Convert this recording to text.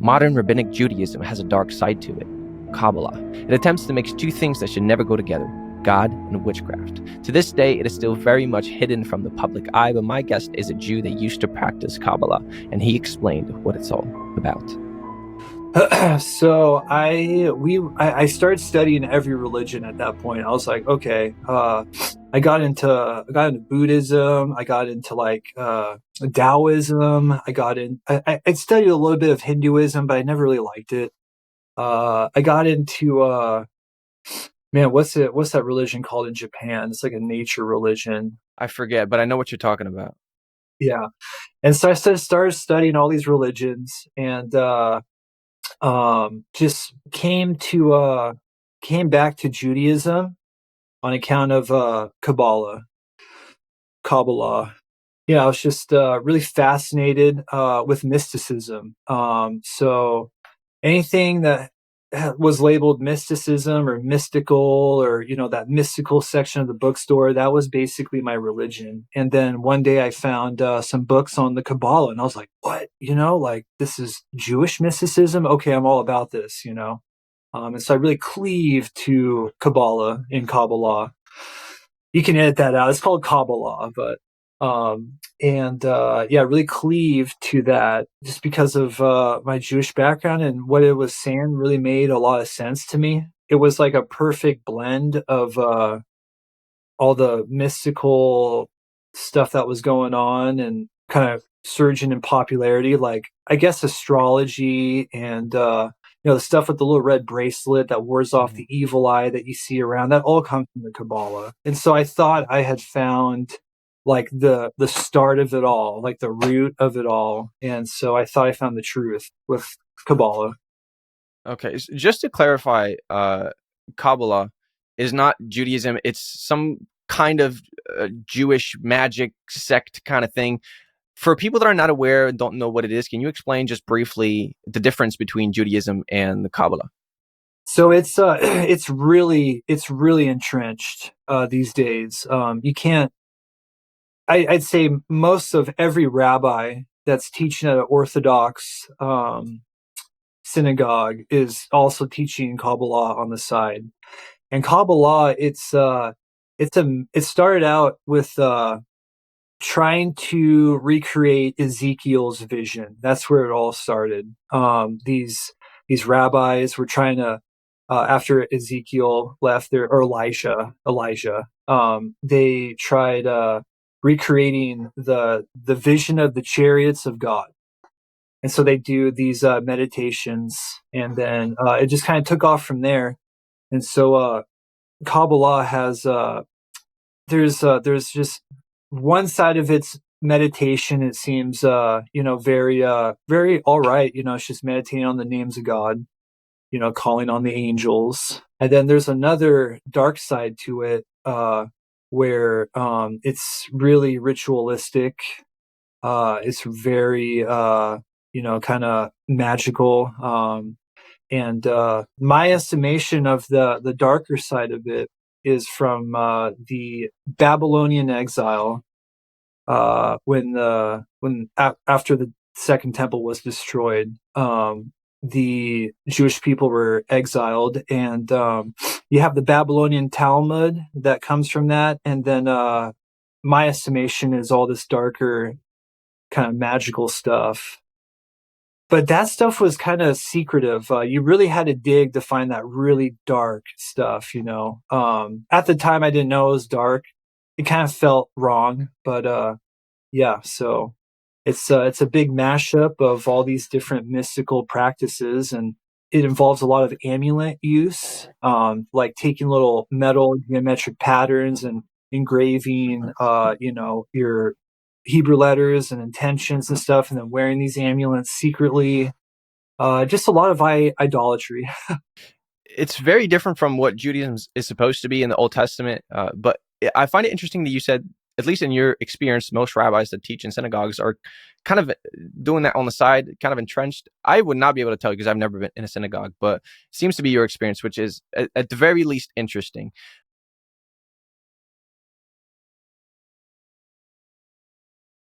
Modern Rabbinic Judaism has a dark side to it, Kabbalah. It attempts to mix two things that should never go together, God and witchcraft. To this day, it is still very much hidden from the public eye, but my guest is a Jew that used to practice Kabbalah, and he explained what it's all about. So I started studying every religion at that point. I was like, okay, I got into Buddhism. I got into Taoism. I studied a little bit of Hinduism, but I never really liked it. I got into what's that religion called in Japan? It's like a nature religion. I forget, but I know what you're talking about. Yeah, and so I started studying all these religions, and just came back to Judaism on account of Kabbalah. Yeah, I was just really fascinated with mysticism. So anything that was labeled mysticism or mystical, or that mystical section of the bookstore, that was basically my religion. And then one day I found some books on the Kabbalah, and I was like, what? This is Jewish mysticism? Okay, I'm all about this, and so I really cleaved to Kabbalah in Kabbalah. You can edit that out. It's called Kabbalah, but really cleaved to that just because of my Jewish background, and what it was saying really made a lot of sense to me. It was like a perfect blend of all the mystical stuff that was going on and kind of surging in popularity, like I guess astrology and the stuff with the little red bracelet that wards off the evil eye that you see around. That all comes from the Kabbalah. And so I thought I had found like the start of it all, like the root of it all. And so I thought I found the truth with Kabbalah. Okay, so just to clarify, Kabbalah is not Judaism. It's some kind of Jewish magic sect kind of thing. For people that are not aware and don't know what it is, can you explain just briefly the difference between Judaism and the Kabbalah? So it's really entrenched these days. You can't. I'd say most of every rabbi that's teaching at an Orthodox synagogue is also teaching Kabbalah on the side. And Kabbalah, it started out with trying to recreate Ezekiel's vision. That's where it all started. These rabbis were trying to, after Ezekiel left there, or Elijah, they tried recreating the vision of the chariots of God. And so they do these meditations, and then it just kind of took off from there. And so Kabbalah has there's just one side of its meditation. It seems very all right. It's just meditating on the names of God, calling on the angels. And then there's another dark side to it where it's really ritualistic. It's very kind of magical. And my estimation of the darker side of it is from the Babylonian exile, when after the Second Temple was destroyed, the Jewish people were exiled, and you have the Babylonian Talmud that comes from that, and then my estimation is all this darker kind of magical stuff. But that stuff was kind of secretive. You really had to dig to find that really dark stuff, At the time, I didn't know it was dark. It kind of felt wrong, but so it's a big mashup of all these different mystical practices, and it involves a lot of amulet use, like taking little metal geometric patterns and engraving, your Hebrew letters and intentions and stuff, and then wearing these amulets secretly. Just a lot of idolatry. It's very different from what Judaism is supposed to be in the Old Testament. But I find it interesting that you said, at least in your experience, most rabbis that teach in synagogues are kind of doing that on the side, kind of entrenched. I would not be able to tell you because I've never been in a synagogue, but it seems to be your experience, which is at the very least interesting.